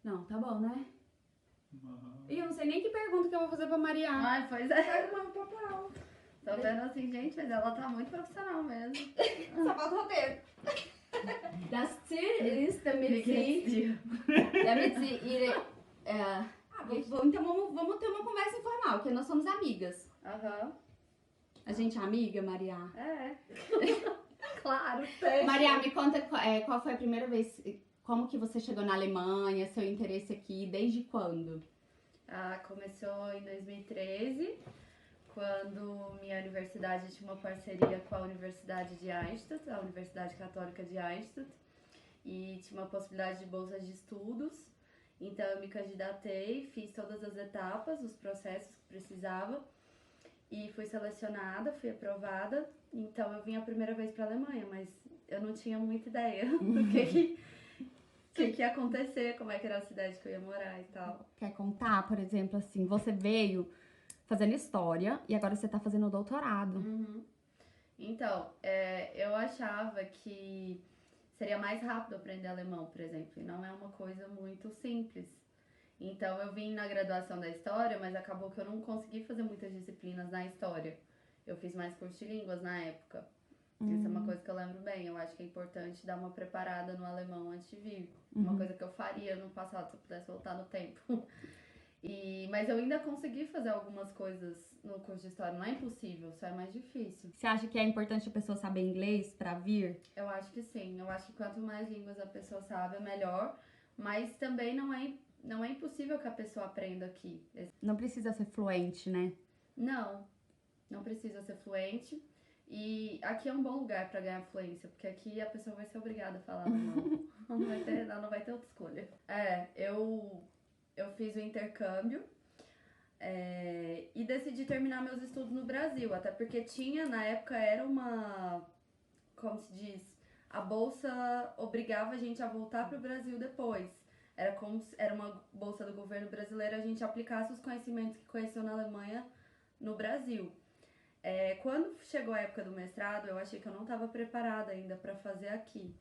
Não, tá bom, né? Mas... E eu não sei nem que pergunta que eu vou fazer pra Maria. Ai, pois é. Pega uma papel. Tô vendo assim, gente, mas ela tá muito profissional mesmo. Só falta o roteiro. Das Ziel ist, damit sie ihre... Então vamos ter uma conversa informal, porque nós somos amigas. Aham. A gente é amiga, Maria? É. Claro. Maria, me conta qual foi a primeira vez, como que você chegou na Alemanha, seu interesse aqui, desde quando? Ah, começou em 2013, quando minha universidade tinha uma parceria com a Universidade de Eichstätt, a Universidade Católica de Eichstätt, e tinha uma possibilidade de bolsa de estudos. Então eu me candidatei, fiz todas as etapas, os processos que precisava e fui selecionada, fui aprovada. Então eu vim a primeira vez para a Alemanha, mas eu não tinha muita ideia do que ia acontecer, como é que era a cidade que eu ia morar e tal. Quer contar, por exemplo, assim, você veio fazendo história e agora você tá fazendo doutorado. Uhum. Então, eu achava que seria mais rápido aprender alemão, por exemplo, e não é uma coisa muito simples. Então, eu vim na graduação da história, mas acabou que eu não consegui fazer muitas disciplinas na história. Eu fiz mais curso de línguas na época. Isso é uma coisa que eu lembro bem. Eu acho que é importante dar uma preparada no alemão antes de vir. Uma coisa que eu faria no passado, se eu pudesse voltar no tempo. Mas eu ainda consegui fazer algumas coisas no curso de história. Não é impossível, só é mais difícil. Você acha que é importante a pessoa saber inglês pra vir? Eu acho que sim. Eu acho que quanto mais línguas a pessoa sabe, é melhor. Mas também não é impossível que a pessoa aprenda aqui. Não precisa ser fluente, né? Não precisa ser fluente. E aqui é um bom lugar pra ganhar fluência, porque aqui a pessoa vai ser obrigada a falar alemão. Ela não vai ter outra escolha. Eu fiz o intercâmbio e decidi terminar meus estudos no Brasil, até porque na época era uma, como se diz, a bolsa obrigava a gente a voltar pro Brasil depois. Era uma bolsa do governo brasileiro, a gente aplicasse os conhecimentos que conheceu na Alemanha no Brasil. Quando chegou a época do mestrado, eu achei que eu não estava preparada ainda para fazer aqui.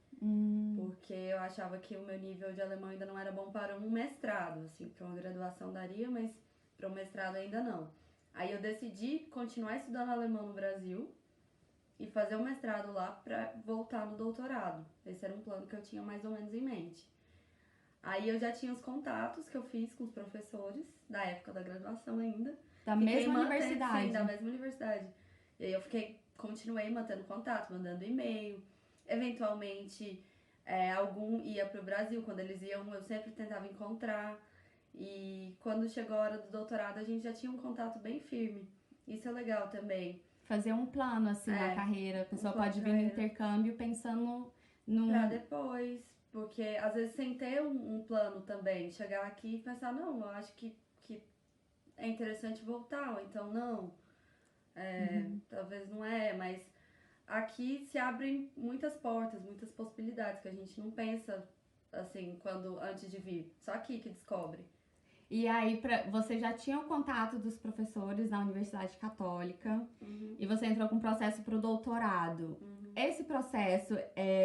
Porque eu achava que o meu nível de alemão ainda não era bom para um mestrado, assim, para uma graduação daria, mas para um mestrado ainda não. Aí eu decidi continuar estudando alemão no Brasil e fazer o mestrado lá para voltar no doutorado. Esse era um plano que eu tinha mais ou menos em mente. Aí eu já tinha os contatos que eu fiz com os professores, da época da graduação ainda. Da mesma universidade? Sim, da mesma universidade. E aí eu continuei mantendo contato, mandando e-mail. Eventualmente, algum ia pro Brasil. Quando eles iam, eu sempre tentava encontrar. E quando chegou a hora do doutorado, a gente já tinha um contato bem firme. Isso é legal também. Fazer um plano, assim, na carreira. A pessoa pode vir no intercâmbio pensando Pra depois. Porque, às vezes, sem ter um plano também. Chegar aqui e pensar, não, eu acho que é interessante voltar, ou então não. Talvez não mas aqui se abrem muitas portas, muitas possibilidades que a gente não pensa, assim, antes de vir. Só aqui que descobre. E aí, você já tinha o contato dos professores na Universidade Católica e você entrou com um processo para o doutorado. Esse processo,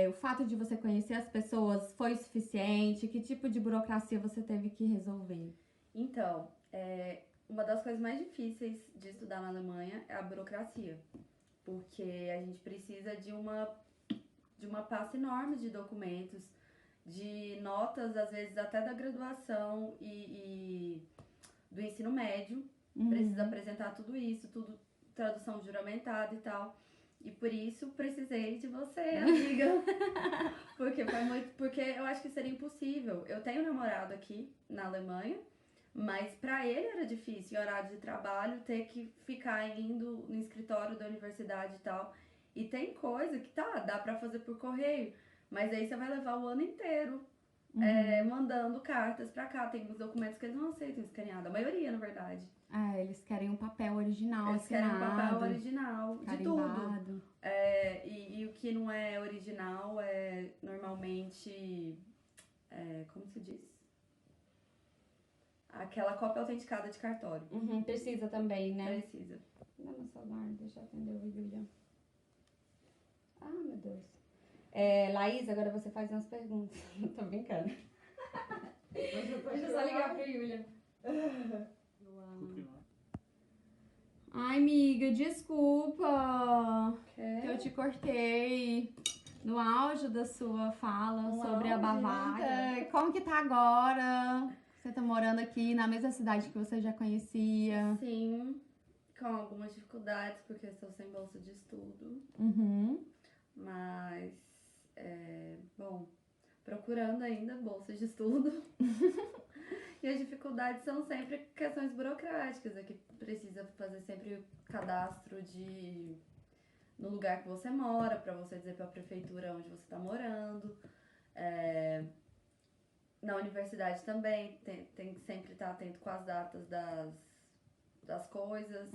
o fato de você conhecer as pessoas, foi suficiente? Que tipo de burocracia você teve que resolver? Então, uma das coisas mais difíceis de estudar na Alemanha é a burocracia. Porque a gente precisa de uma pasta enorme de documentos, de notas, às vezes até da graduação e do ensino médio. Precisa apresentar tudo isso, tradução juramentada e tal. E por isso precisei de você, amiga. Porque eu acho que seria impossível. Eu tenho um namorado aqui na Alemanha, mas pra ele era difícil, em horário de trabalho, ter que ficar indo no escritório da universidade e tal. E tem coisa que dá pra fazer por correio. Mas aí você vai levar o ano inteiro mandando cartas pra cá. Tem uns documentos que eles não aceitam escaneado. A maioria, na verdade. Eles querem um papel original, eles assinado. Querem um papel original, de carimbado. tudo. E o que não é original é normalmente... como se diz? Aquela cópia autenticada de cartório. Precisa também, né? Precisa. Dá meu celular, deixa eu atender o Julia. Ah, meu Deus. Laís, agora você faz umas perguntas. Tô brincando. Deixa eu só ligar pra Yulia. Ai, amiga, desculpa que eu te cortei no auge da sua fala sobre a Bavária. Como que tá agora? Você tá morando aqui na mesma cidade que você já conhecia? Sim, com algumas dificuldades, porque estou sem bolsa de estudo. Mas, bom, procurando ainda bolsa de estudo. E as dificuldades são sempre questões burocráticas. É que precisa fazer sempre cadastro no lugar que você mora, para você dizer para a prefeitura onde você está morando. Na universidade também tem que sempre estar atento com as datas das coisas.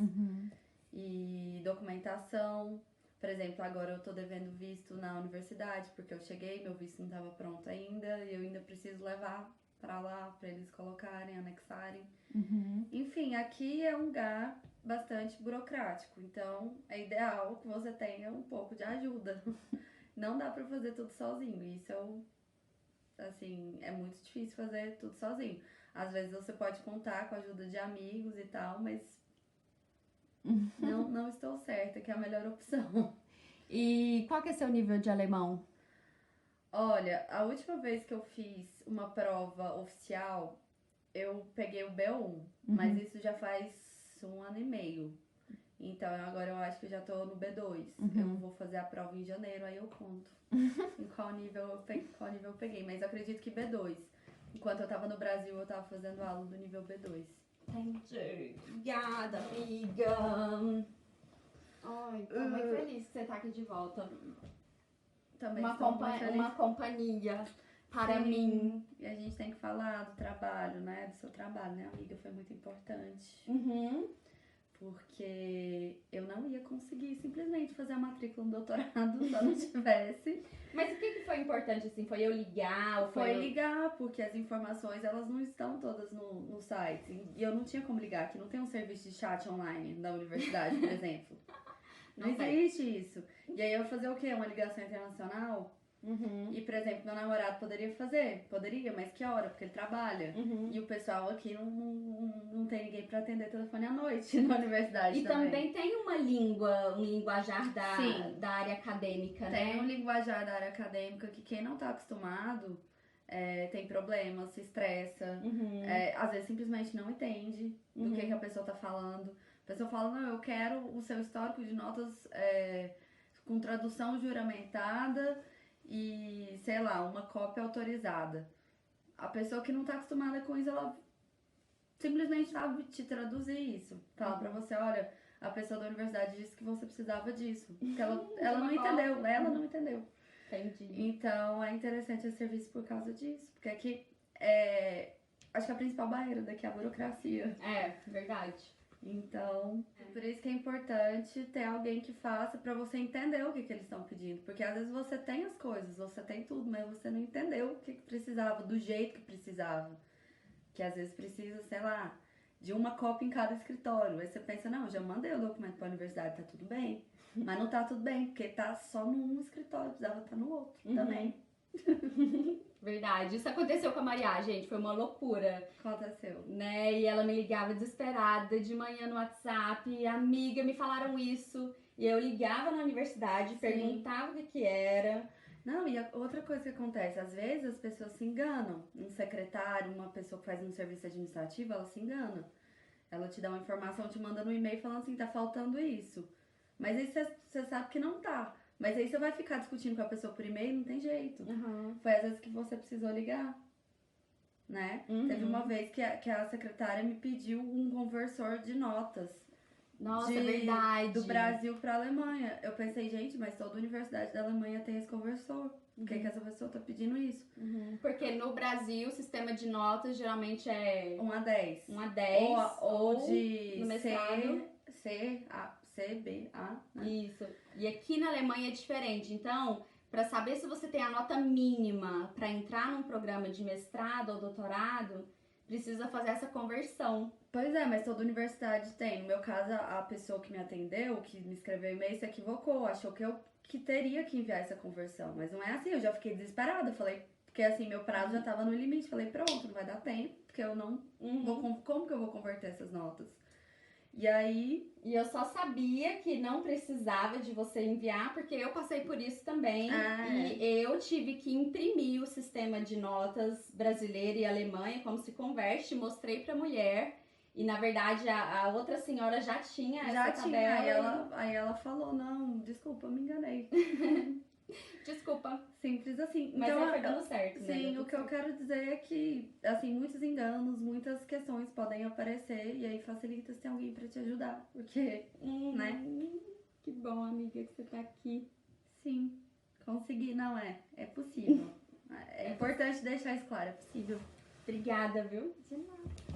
E documentação. Por exemplo, agora eu tô devendo visto na universidade, porque eu cheguei, meu visto não estava pronto ainda, e eu ainda preciso levar para lá, para eles colocarem, anexarem. Enfim, aqui é um lugar bastante burocrático, então é ideal que você tenha um pouco de ajuda. Não dá para fazer tudo sozinho, isso assim, é muito difícil fazer tudo sozinho. Às vezes você pode contar com a ajuda de amigos e tal, mas não estou certa, que é a melhor opção. E qual que é seu nível de alemão? Olha, a última vez que eu fiz uma prova oficial, eu peguei o B1, mas isso já faz 1 ano e meio. Então agora eu acho que eu já tô no B2. Eu vou fazer a prova em janeiro, aí eu conto em qual nível eu peguei. Mas eu acredito que B2. Enquanto eu tava no Brasil, eu tava fazendo aula do nível B2. Entendi. Obrigada, amiga. Ai, tô muito feliz que você tá aqui de volta. Também uma companhia para mim. E a gente tem que falar do trabalho, né? Do seu trabalho, né, amiga? Foi muito importante. Porque eu não ia conseguir simplesmente fazer a matrícula no doutorado se eu não tivesse. Mas o que foi importante, assim? Foi eu ligar? Ou foi ligar, porque as informações, elas não estão todas no site. E eu não tinha como ligar, aqui não tem um serviço de chat online da universidade, por exemplo. Não existe isso. E aí eu ia fazer o quê? Uma ligação internacional? E, por exemplo, meu namorado poderia fazer? Poderia, mas que hora? Porque ele trabalha. E o pessoal aqui não tem ninguém pra atender telefone à noite na universidade. E também tem uma língua, um linguajar da área acadêmica, né? Tem um linguajar da área acadêmica que quem não tá acostumado tem problemas, se estressa. Às vezes simplesmente não entende do que a pessoa tá falando. A pessoa fala, não, eu quero o seu histórico de notas com tradução juramentada e, sei lá, uma cópia autorizada. A pessoa que não tá acostumada com isso, ela simplesmente sabe te traduzir isso. Fala pra você, olha, a pessoa da universidade disse que você precisava disso. Porque ela não entendeu, ela não entendeu. Entendi. Então é interessante esse serviço por causa disso. Porque aqui acho que a principal barreira daqui é a burocracia. É, verdade. Então, por isso que é importante ter alguém que faça pra você entender o que eles estão pedindo. Porque às vezes você tem as coisas, você tem tudo, mas você não entendeu o que precisava, do jeito que precisava. Que às vezes precisa, sei lá, de uma cópia em cada escritório. Aí você pensa, não, eu já mandei o documento pra universidade, tá tudo bem. Mas não tá tudo bem, porque tá só num escritório, precisava estar no outro também. Verdade. Isso aconteceu com a Maria, gente. Foi uma loucura. Aconteceu. Né? E ela me ligava desesperada de manhã no WhatsApp. Amiga, me falaram isso. E eu ligava na universidade, perguntava o que era. Não, e outra coisa que acontece, às vezes as pessoas se enganam. Um secretário, uma pessoa que faz um serviço administrativo, ela se engana. Ela te dá uma informação, te manda no e-mail falando assim, tá faltando isso. Mas aí você sabe que não tá. Mas aí você vai ficar discutindo com a pessoa por e-mail, não tem jeito. Foi às vezes que você precisou ligar, né? Teve uma vez que a secretária me pediu um conversor de notas. Nossa, é verdade. Do Brasil pra Alemanha. Eu pensei, gente, mas toda universidade da Alemanha tem esse conversor. Por que essa pessoa tá pedindo isso? Porque no Brasil o sistema de notas geralmente é 1 a 10. 1 a 10. Ou de no mestrado. C, B, A. Né? Isso. E aqui na Alemanha é diferente. Então, para saber se você tem a nota mínima para entrar num programa de mestrado ou doutorado, precisa fazer essa conversão. Pois é, mas toda universidade tem. No meu caso, a pessoa que me atendeu, que me escreveu e-mail, se equivocou. Achou que eu teria que enviar essa conversão. Mas não é assim, eu já fiquei desesperada. Falei, Porque assim, meu prazo já tava no limite. Falei, pronto, não vai dar tempo, porque eu não vou. Como que eu vou converter essas notas? E aí. E eu só sabia que não precisava de você enviar, porque eu passei por isso também. E eu tive que imprimir o sistema de notas brasileiro e Alemanha, como se converte, mostrei pra mulher. E na verdade a outra senhora já tinha essa tabela. Aí ela falou, não, desculpa, eu me enganei. Desculpa. Simples assim. Mas então, aí foi dando certo, né? Sim, o que eu quero dizer é que, assim, muitos enganos, muitas questões podem aparecer e aí facilita se tem alguém pra te ajudar. Porque, né? Que bom, amiga, que você tá aqui. Sim, consegui. Não, é possível. É importante deixar isso claro, é possível. Obrigada, viu? De nada.